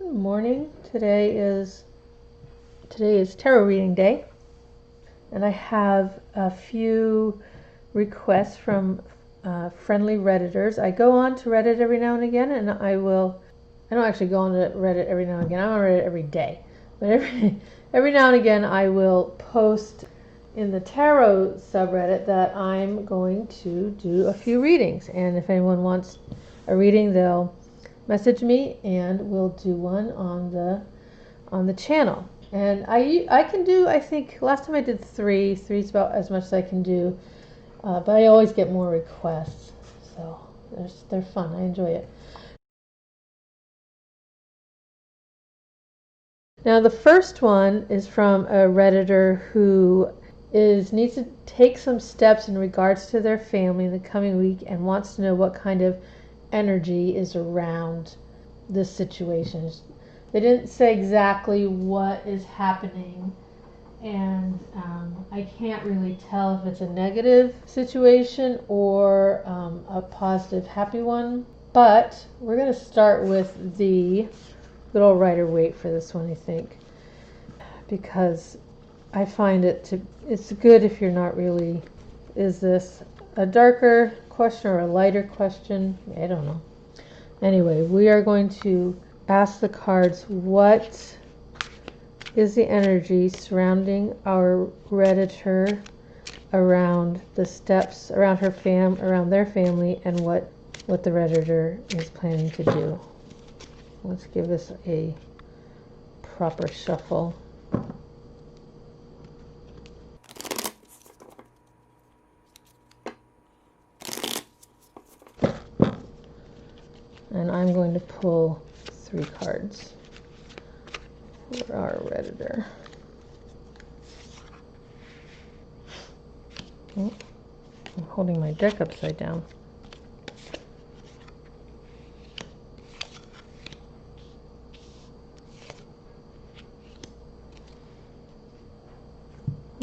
Good morning. Today is tarot reading day, and I have a few requests from friendly Redditors. I go on to Reddit every now and again, and I don't actually go on to Reddit every now and again. I'm on Reddit every day, but every now and again I will post in the tarot subreddit that I'm going to do a few readings, and if anyone wants a reading, they'll message me and we'll do one on the channel. And I can do, I think last time I did three's about as much as I can do, but I always get more requests, so they're fun. I enjoy it. Now the first one is from a Redditor who needs to take some steps in regards to their family in the coming week and wants to know what kind of energy is around this situation. They didn't say exactly what is happening, and I can't really tell if it's a negative situation or a positive, happy one. But we're going to start with the good old Rider-Waite for this one, I think, because I find it's good if you're not really, is this a darker question or a lighter question? I don't know. Anyway, we are going to ask the cards, what is the energy surrounding our Redditor around the steps, around around their family, and what the Redditor is planning to do. Let's give this a proper shuffle. And I'm going to pull 3 cards for our Redditor. Oh, I'm holding my deck upside down.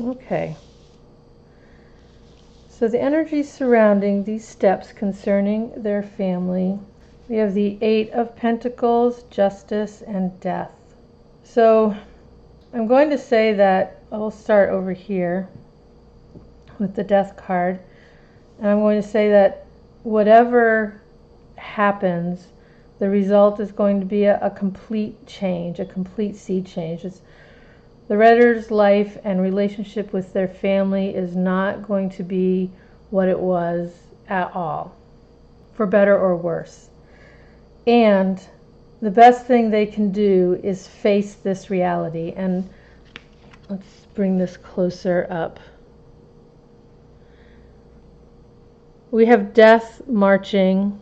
Okay. So the energy surrounding these steps concerning their family, we have the 8 of Pentacles, Justice, and Death. So I'm going to say that I will start over here with the Death card, and I'm going to say that whatever happens, the result is going to be a complete change, a complete sea change. The Redditor's life and relationship with their family is not going to be what it was at all, for better or worse. And the best thing they can do is face this reality. And let's bring this closer up. We have Death marching,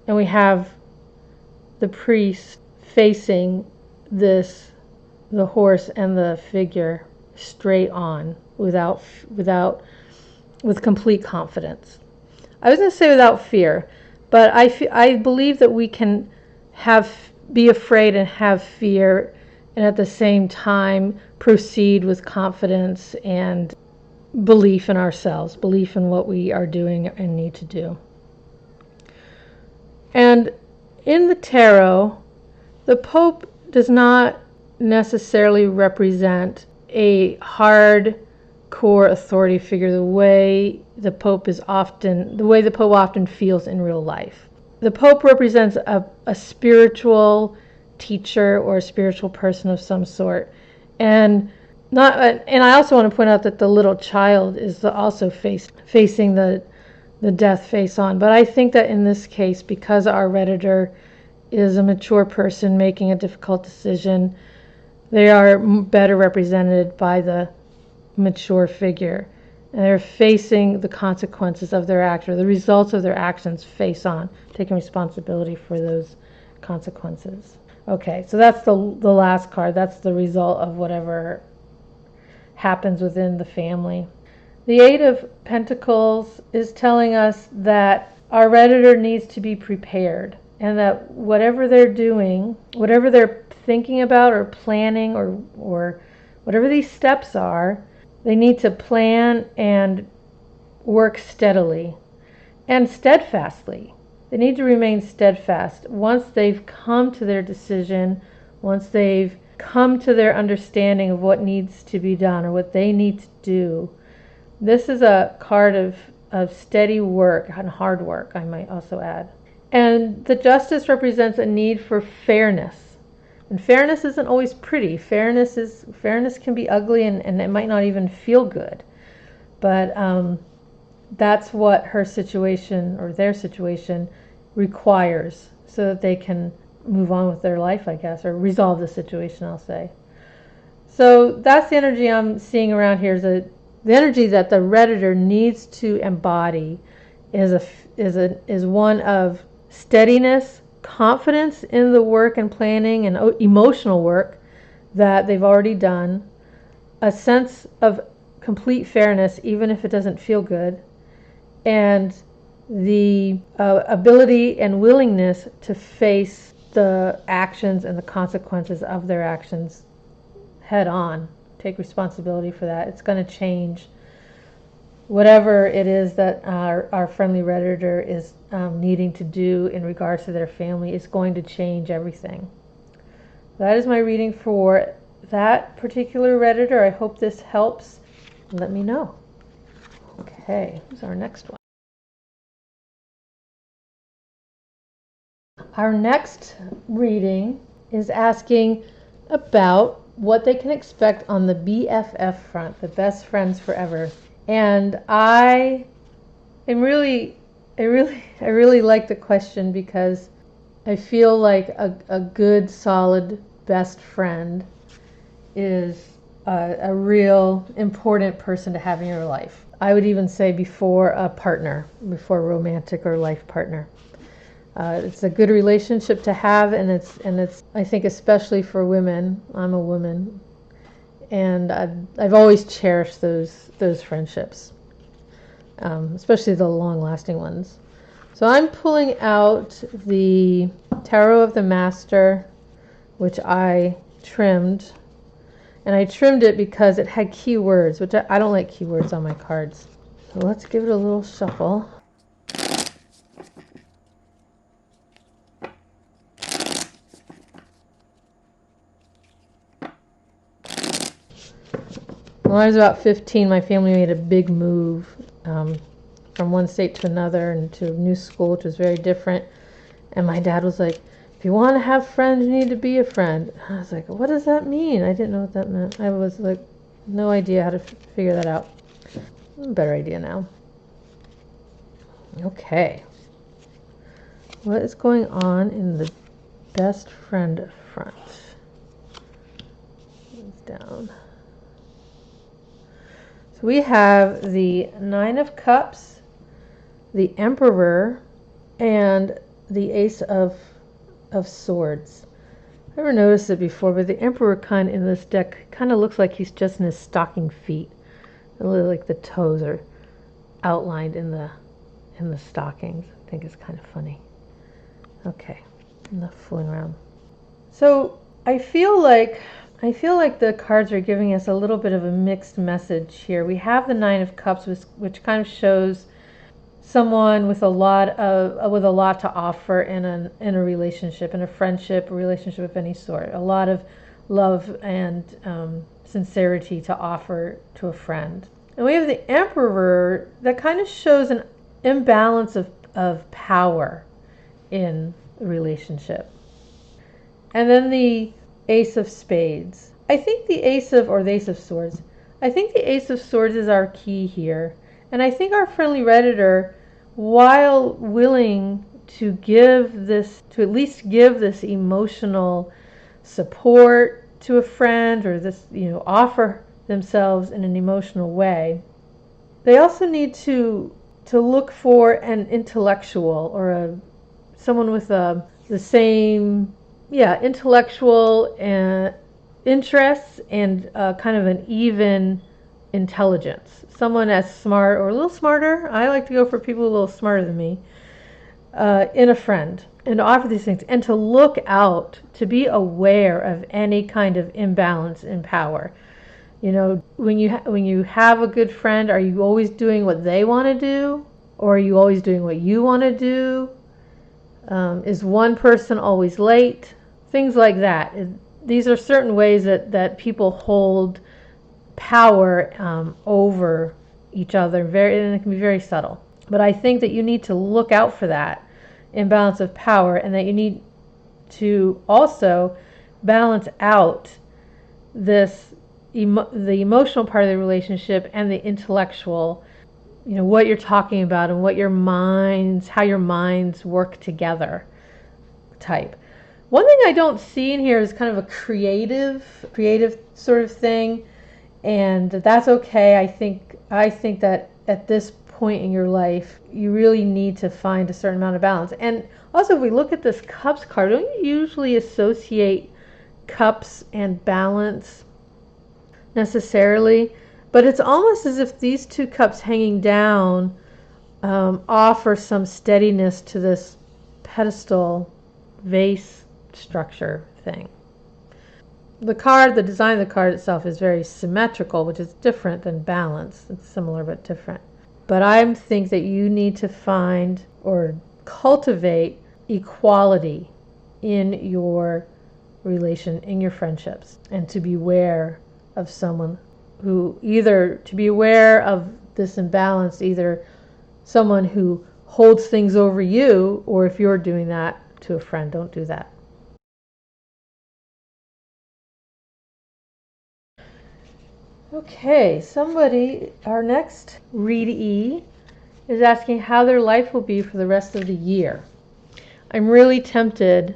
and we have the priest facing the horse and the figure straight on, with complete confidence. I was going to say without fear, but I believe that we can be afraid and have fear, and at the same time proceed with confidence and belief in ourselves, belief in what we are doing and need to do. And in the tarot, the Pope does not necessarily represent a hard-core authority figure the way the Pope often feels in real life. The Pope represents a spiritual teacher or a spiritual person of some sort, and I also want to point out that the little child is also facing the death face on. But I think that in this case, because our Redditor is a mature person making a difficult decision, they are better represented by the mature figure. And they're facing the consequences of their act, or the results of their actions face on, taking responsibility for those consequences. Okay, so that's the last card. That's the result of whatever happens within the family. The 8 of Pentacles is telling us that our Redditor needs to be prepared, and that whatever they're doing, whatever they're thinking about or planning, or whatever these steps are, they need to plan and work steadily and steadfastly. They need to remain steadfast. Once they've come to their decision, once they've come to their understanding of what needs to be done or what they need to do, this is a card of steady work and hard work, I might also add. And the Justice represents a need for fairness. And fairness isn't always pretty. Fairness can be ugly, and it might not even feel good. But that's what her situation or their situation requires so that they can move on with their life, I guess, or resolve the situation, I'll say. So that's the energy I'm seeing around here. Is the energy that the Redditor needs to embody is one of steadiness, confidence in the work and planning and emotional work that they've already done, a sense of complete fairness even if it doesn't feel good, and the ability and willingness to face the actions and the consequences of their actions head on. Take responsibility for that. It's going to change whatever it is that our friendly Redditor is needing to do in regards to their family. Is going to change everything. That is my reading for that particular Redditor. I hope this helps. Let me know. Okay, who's our next one? Our next reading is asking about what they can expect on the BFF front, the best friends forever. And I really like the question because I feel like a good, solid best friend is a real important person to have in your life. I would even say before a partner, before a romantic or life partner. It's a good relationship to have, and it's I think especially for women. I'm a woman, and I've always cherished those friendships, especially the long-lasting ones. So I'm pulling out the Tarot of the Master, which I trimmed, and I trimmed it because it had keywords, which I don't like keywords on my cards. So let's give it a little shuffle. When I was about 15, my family made a big move from one state to another and to a new school, which was very different. And my dad was like, if you want to have friends, you need to be a friend. I was like, what does that mean? I didn't know what that meant. I was like, no idea how to figure that out. Better idea now. Okay. What is going on in the best friend front? It's down. So we have the Nine of Cups, the Emperor, and the Ace of Swords. I've never noticed it before, but the Emperor kind in this deck kind of looks like he's just in his stocking feet. It looks like the toes are outlined in the stockings. I think it's kind of funny. Okay, enough fooling around. So I feel like the cards are giving us a little bit of a mixed message here. We have the Nine of Cups, which kind of shows someone with a lot to offer in a relationship, in a friendship, a relationship of any sort. A lot of love and sincerity to offer to a friend. And we have the Emperor that kind of shows an imbalance of power in a relationship. And then the Ace of Spades. I think the Ace of Swords. I think the Ace of Swords is our key here. And I think our friendly Redditor, while willing to at least give this emotional support to a friend, or this, offer themselves in an emotional way, they also need to look for an intellectual or someone with the same intellectual interests and kind of an even intelligence. Someone as smart or a little smarter. I like to go for people a little smarter than me in a friend, and to offer these things and to look out, to be aware of any kind of imbalance in power. When you have a good friend, are you always doing what they want to do, or are you always doing what you want to do? Is one person always late? Things like that. these are certain ways that people hold power over each other, and it can be very subtle. But I think that you need to look out for that imbalance of power, and that you need to also balance out this the emotional part of the relationship and the intellectual, what you're talking about and how your minds work together type. One thing I don't see in here is kind of a creative sort of thing, and that's okay. I think that at this point in your life, you really need to find a certain amount of balance. And also, if we look at this cups card, don't you usually associate cups and balance necessarily? But it's almost as if these two cups hanging down offer some steadiness to this pedestal vase structure thing. The design of the card itself is very symmetrical, which is different than balance. It's similar but different. But I think that you need to find or cultivate equality in your in your friendships, and to beware of someone to be aware of this imbalance, either someone who holds things over you, or if you're doing that to a friend, don't do that. Okay, our next readee is asking how their life will be for the rest of the year. I'm really tempted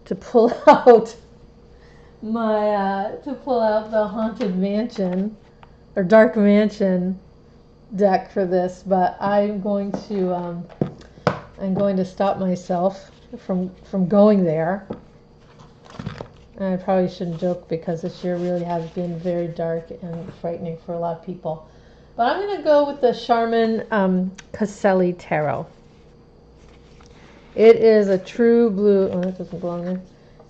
to pull out the Haunted Mansion or Dark Mansion deck for this, but I'm going to stop myself from going there. And I probably shouldn't joke, because this year really has been very dark and frightening for a lot of people. But I'm going to go with the Charmin Caselli Tarot. It is a true blue. Oh, that doesn't belong there.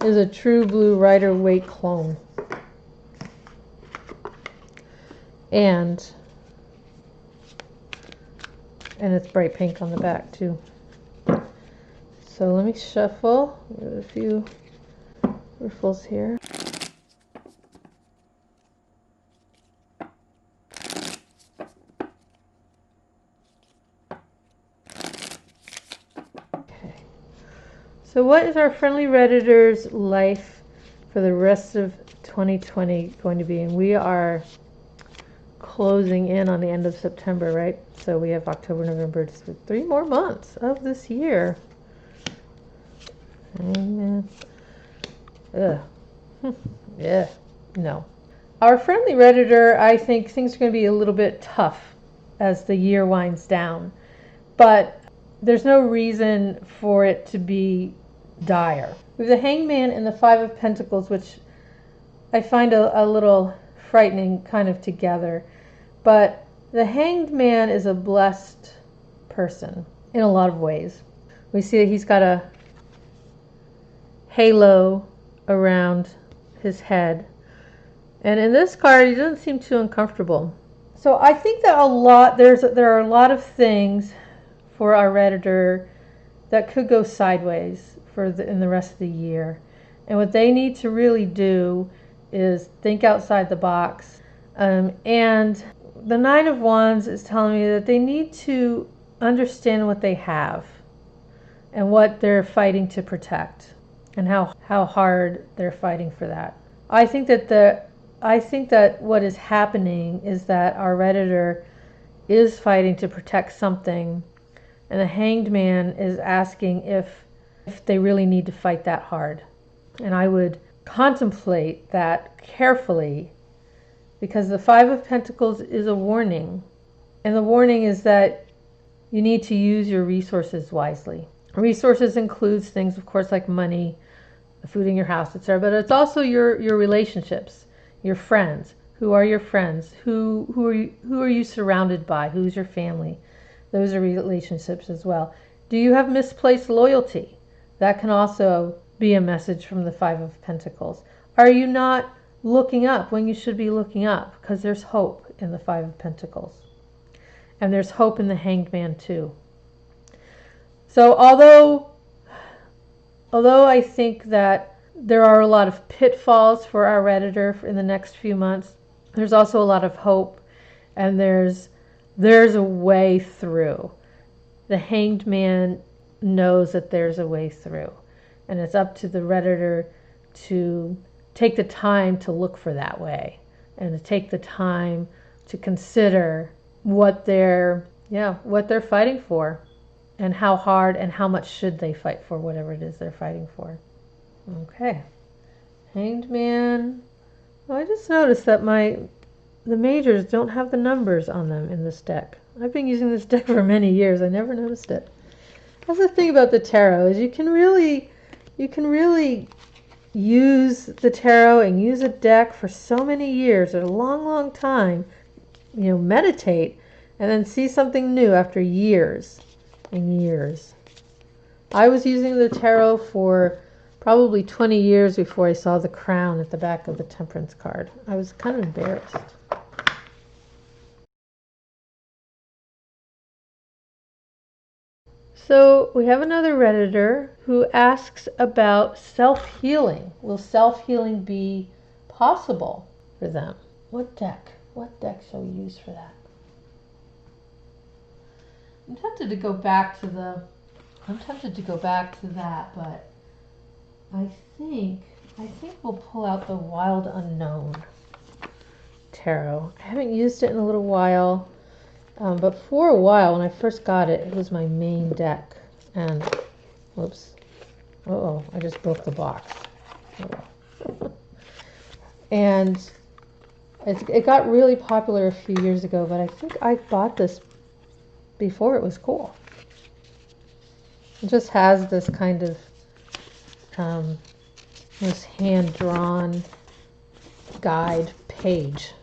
It is a true blue Rider-Waite clone. And it's bright pink on the back too. So let me shuffle. There's a few riffles here. Okay. So what is our friendly Redditor's life for the rest of 2020 going to be? And we are closing in on the end of September, right? So we have October, November, 3 more months of this year. Amen. Ugh. Yeah. No. Our friendly Redditor, I think things are going to be a little bit tough as the year winds down. But there's no reason for it to be dire. We have the Hangman and the Five of Pentacles, which I find a little frightening kind of together. But the Hanged Man is a blessed person in a lot of ways. We see that he's got a halo around his head. And in this card, he doesn't seem too uncomfortable. So I think that there are a lot of things for our Redditor that could go sideways in the rest of the year. And what they need to really do is think outside the box. And the Nine of Wands is telling me that they need to understand what they have and what they're fighting to protect, and how hard they're fighting for that. I think that what is happening is that our Redditor is fighting to protect something, and the Hanged Man is asking if they really need to fight that hard. And I would contemplate that carefully, because the Five of Pentacles is a warning. And the warning is that you need to use your resources wisely. Resources includes things, of course, like money, food in your house, etc. But it's also your relationships, your friends. Who are your friends? Who are you surrounded by? Who's your family? Those are relationships as well. Do you have misplaced loyalty? That can also be a message from the Five of Pentacles. Are you not looking up when you should be looking up? Because there's hope in the Five of Pentacles. And there's hope in the Hanged Man too. So although I think that There are a lot of pitfalls for our Redditor in the next few months. There's also a lot of hope, and there's a way through. The Hanged Man knows that there's a way through, and it's up to the Redditor to take the time to look for that way, and to take the time to consider what they're fighting for, and how hard and how much should they fight for whatever it is they're fighting for. Okay, Hanged Man. Well, I just noticed that the majors don't have the numbers on them in this deck. I've been using this deck for many years. I never noticed it. That's the thing about the tarot, is you can really use the tarot and use a deck for so many years, or a long, long time. Meditate, and then see something new after years and years. I was using the tarot for probably 20 years before I saw the crown at the back of the Temperance card. I was kind of embarrassed. So we have another Redditor who asks about self-healing. Will self-healing be possible for them? What deck shall we use for that? I'm tempted to go back to that, but I think we'll pull out the Wild Unknown tarot. I haven't used it in a little while, but for a while, when I first got it, it was my main deck. And whoops, I just broke the box. And it got really popular a few years ago, but I think I bought this before it was cool. It just has this kind of this hand-drawn guide page.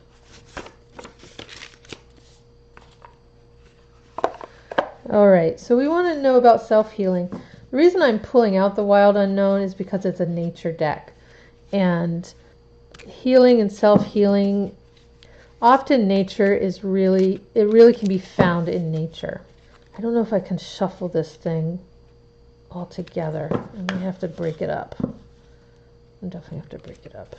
All right, so we want to know about self-healing. The reason I'm pulling out the Wild Unknown is because it's a nature deck. And healing and self-healing, often nature is really can be found in nature. I don't know if I can shuffle this thing all together. I may have to break it up. I definitely have to break it up.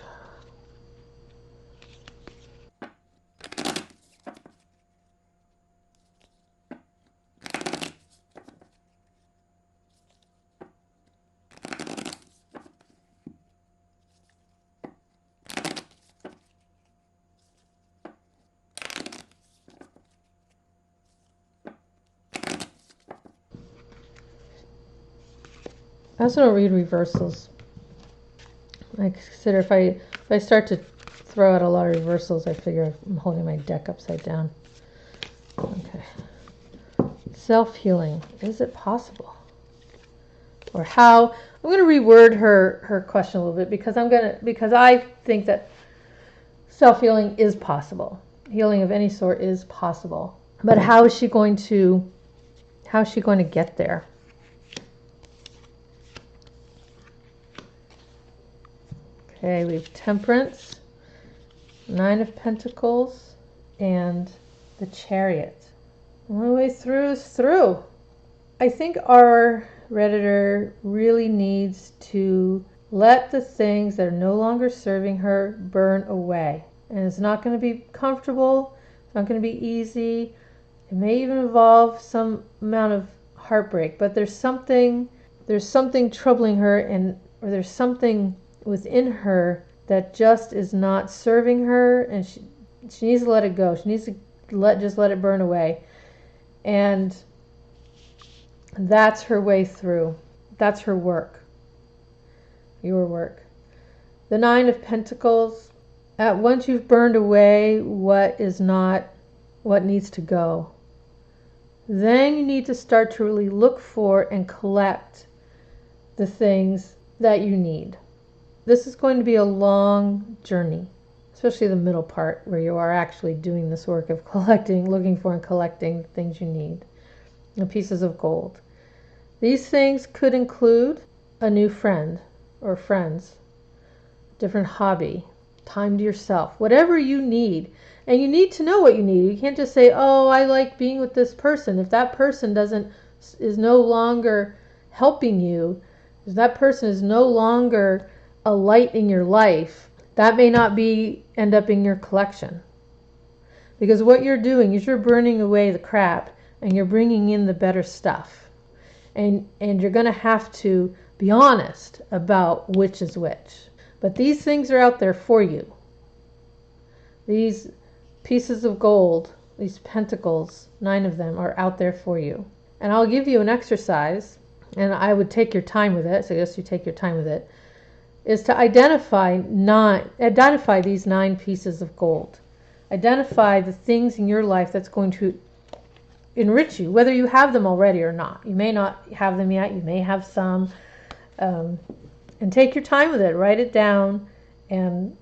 I also don't read reversals. I consider if I start to throw out a lot of reversals, I figure I'm holding my deck upside down. Okay. Self-healing. Is it possible? Or how? I'm going to reword her question a little bit, because I think that self-healing is possible. Healing of any sort is possible. But how is she going to get there? Okay, we have Temperance, Nine of Pentacles, and the Chariot. The only way through is through. I think our Redditor really needs to let the things that are no longer serving her burn away. And it's not going to be comfortable. It's not going to be easy. It may even involve some amount of heartbreak. But there's something troubling her, or there's something within her that just is not serving her, and she needs to let it go. She needs to just let it burn away. And that's her way through. That's her work. Your work. The Nine of Pentacles. Once you've burned away what needs to go, then you need to start to really look for and collect the things that you need. This is going to be a long journey, especially the middle part where you are actually doing this work of looking for and collecting things you need, the pieces of gold. These things could include a new friend or friends, different hobby, time to yourself, whatever you need. And you need to know what you need. You can't just say, oh, I like being with this person. If that person is no longer helping you, if that person is no longer a light in your life, that may not be end up in your collection. Because what you're doing is you're burning away the crap and you're bringing in the better stuff. And you're going to have to be honest about which is which. But these things are out there for you. These pieces of gold, these pentacles, 9 of them, are out there for you. And I'll give you an exercise, and I would take your time with it, so I guess you take your time with it, is to identify these 9 pieces of gold. Identify the things in your life that's going to enrich you, whether you have them already or not. You may not have them yet, you may have some. And take your time with it, write it down, and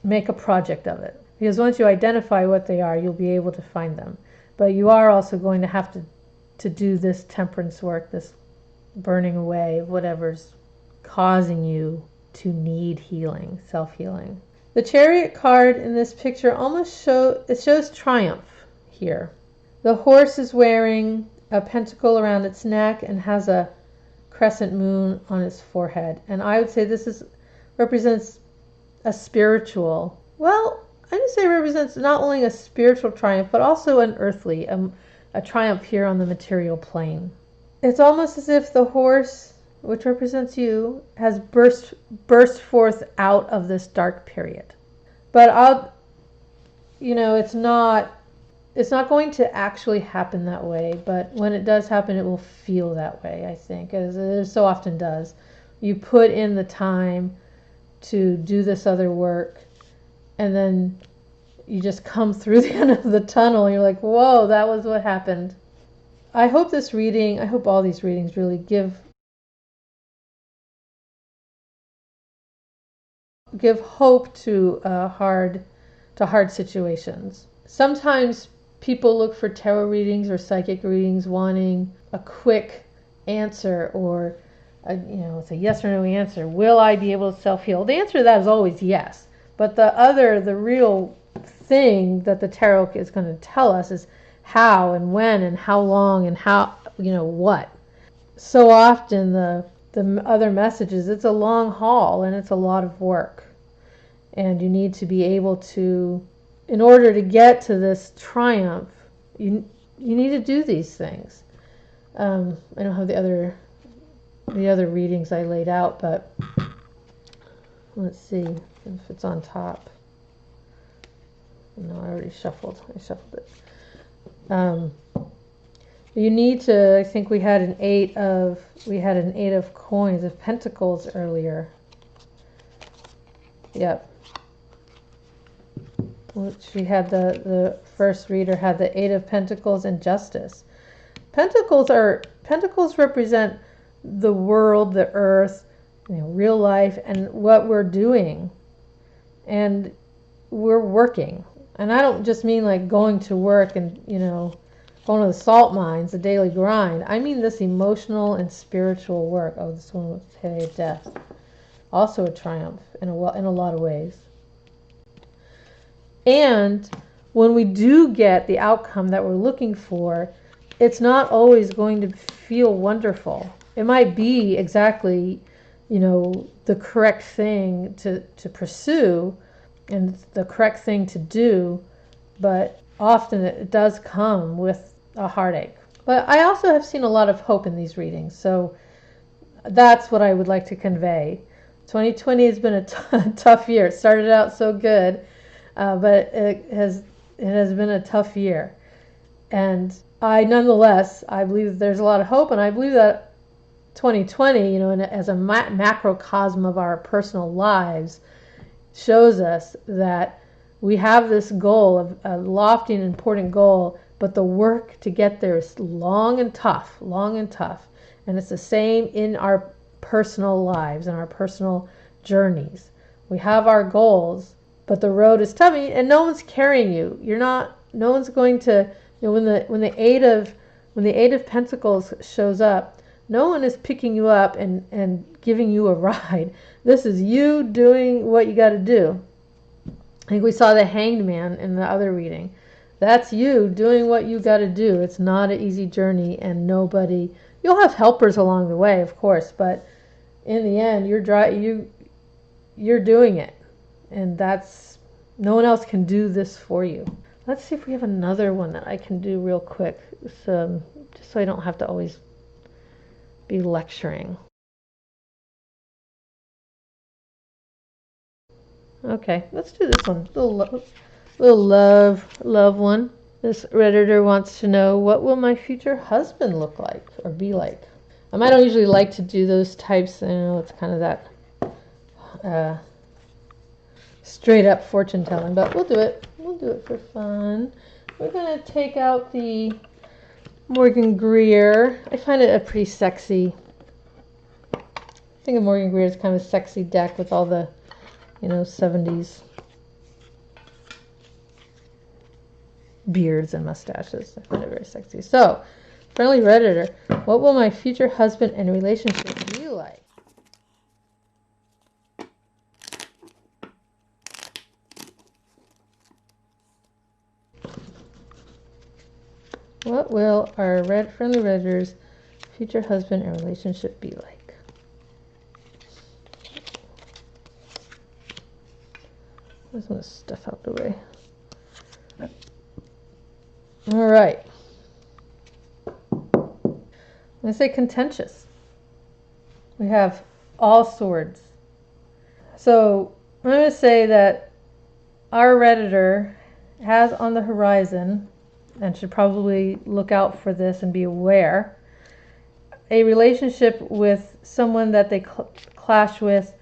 make a project of it. Because once you identify what they are, you'll be able to find them. But you are also going to have to do this temperance work, this burning away of whatever's causing you to need healing, self-healing. The Chariot card in this picture almost shows triumph here. The horse is wearing a pentacle around its neck and has a crescent moon on its forehead. And I would say this represents a spiritual, I would say represents not only a spiritual triumph, but also an earthly, a triumph here on the material plane. It's almost as if the horse, which represents you, has burst forth out of this dark period. But it's not going to actually happen that way, but when it does happen, it will feel that way, I think, as it so often does. You put in the time to do this other work, and then you just come through the end of the tunnel, and you're like, whoa, that was what happened. I hope all these readings really give hope to hard situations. Sometimes people look for tarot readings or psychic readings wanting a quick answer, or it's a yes or no answer. Will I be able to self-heal? The answer to that is always yes. But the real thing that the tarot is going to tell us is how and when and how long and how, what. So often the other messages, it's a long haul and it's a lot of work. And you need to be able to, in order to get to this triumph, you need to do these things. I don't have the other readings I laid out, but let's see if it's on top. No, I already shuffled. I shuffled it. You need to. I think we had an 8 of coins, of pentacles earlier. Yep. Which we had the first reader had the 8 of Pentacles and Justice. Pentacles represent the world, the earth, real life, and what we're doing. And we're working. And I don't just mean like going to work and, going to the salt mines, the daily grind. I mean this emotional and spiritual work. Oh, this one was Today of Death. Also a triumph in a lot of ways. And when we do get the outcome that we're looking for, it's not always going to feel wonderful. It might be exactly, the correct thing to pursue and the correct thing to do, but often it does come with a heartache. But I also have seen a lot of hope in these readings, so that's what I would like to convey. 2020 has been a tough year. It started out so good, but it has been a tough year. And I believe that there's a lot of hope, and I believe that 2020, as a macrocosm of our personal lives, shows us that we have this goal, a lofty and important goal, but the work to get there is long and tough. And it's the same in our personal lives and our personal journeys. We have our goals, but the road is tough, and no one's carrying you. No one's going to, when the eight of Pentacles shows up, no one is picking you up and giving you a ride. This is you doing what you got to do. I think we saw the Hanged Man in the other reading. That's you doing what you got to do. It's not an easy journey, and you'll have helpers along the way, of course, but in the end, you're doing it. And that's, no one else can do this for you. Let's see if we have another one that I can do real quick. Just so I don't have to always be lecturing. Okay, let's do this one. Little love one. This Redditor wants to know, what will my future husband look like or be like? I don't usually like to do those types. You know, it's kind of that straight up fortune telling, but we'll do it. We'll do it for fun. We're going to take out the Morgan Greer. I find it a pretty sexy. I think of Morgan Greer as kind of a sexy deck with all the, 70s beards and mustaches. I find it very sexy. So, friendly Redditor, what will my future husband and relationship be like? What will our friendly Redditor's future husband and relationship be like? There's some stuff out the way. All right. I'm going to say contentious. We have all swords. So I'm going to say that our Redditor has on the horizon, and should probably look out for this and be aware, a relationship with someone that they clash with,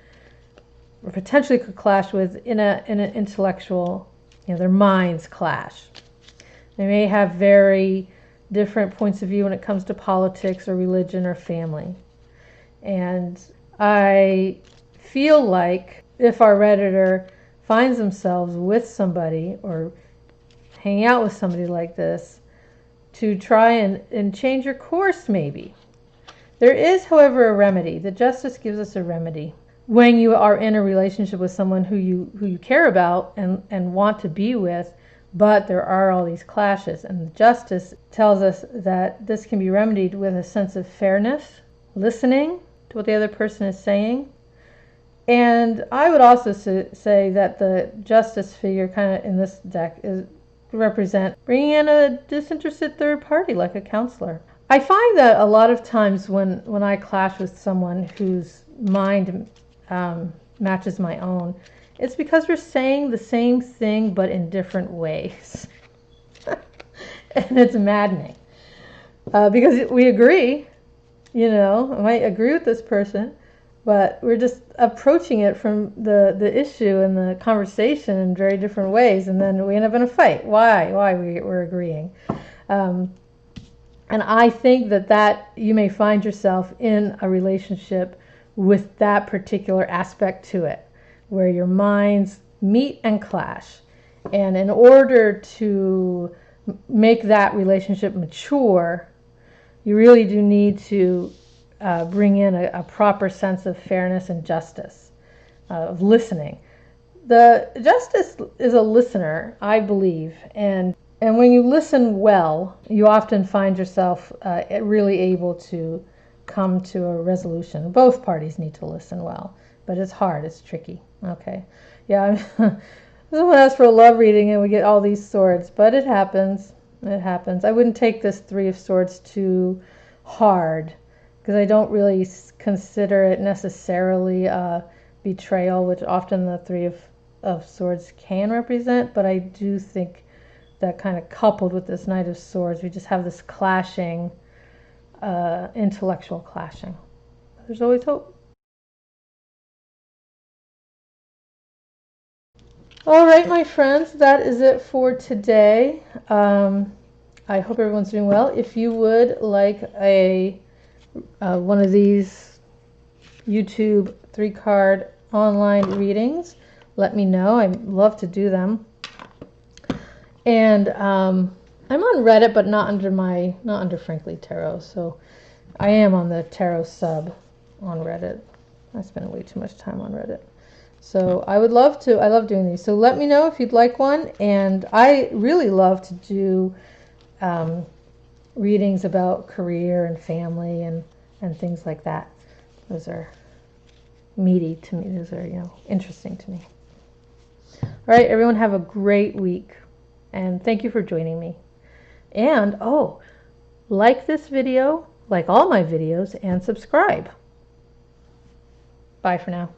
or potentially could clash with in an intellectual, their minds clash. They may have very different points of view when it comes to politics or religion or family. And I feel like if our Redditor finds themselves with somebody or hanging out with somebody like this, to try and change your course maybe. There is, however, a remedy. The Justice gives us a remedy. When you are in a relationship with someone who you care about and want to be with, but there are all these clashes. And the Justice tells us that this can be remedied with a sense of fairness, listening to what the other person is saying. And I would also say that the Justice figure kind of in this deck is represent bringing in a disinterested third party like a counselor. I find that a lot of times when I clash with someone whose mind matches my own, it's because we're saying the same thing but in different ways. And it's maddening. Because we agree, I might agree with this person, but we're just approaching it from the issue and the conversation in very different ways, and then we end up in a fight. Why we're agreeing. And I think that you may find yourself in a relationship with that particular aspect to it, where your minds meet and clash. And in order to make that relationship mature, you really do need to bring in a proper sense of fairness and justice, of listening. The Justice is a listener, I believe, and when you listen well, you often find yourself really able to come to a resolution. Both parties need to listen well, but it's hard, it's tricky. Okay, yeah, someone asks for a love reading and we get all these swords, but it happens. It happens. I wouldn't take this Three of Swords too hard, because I don't really consider it necessarily a betrayal, which often the Three of Swords can represent, but I do think that kind of coupled with this Knight of Swords, we just have this clashing, intellectual clashing. There's always hope. All right, my friends, that is it for today. I hope everyone's doing well. If you would like one of these YouTube 3-card online readings, let me know. I'd love to do them. And I'm on Reddit, but not under Frankly Tarot. So I am on the Tarot sub on Reddit. I spend way too much time on Reddit. So I love doing these. So let me know if you'd like one. And I really love to do readings about career and family and things like that. Those are meaty to me. Those are, interesting to me. All right, everyone, have a great week. And thank you for joining me. And, like this video, like all my videos, and subscribe. Bye for now.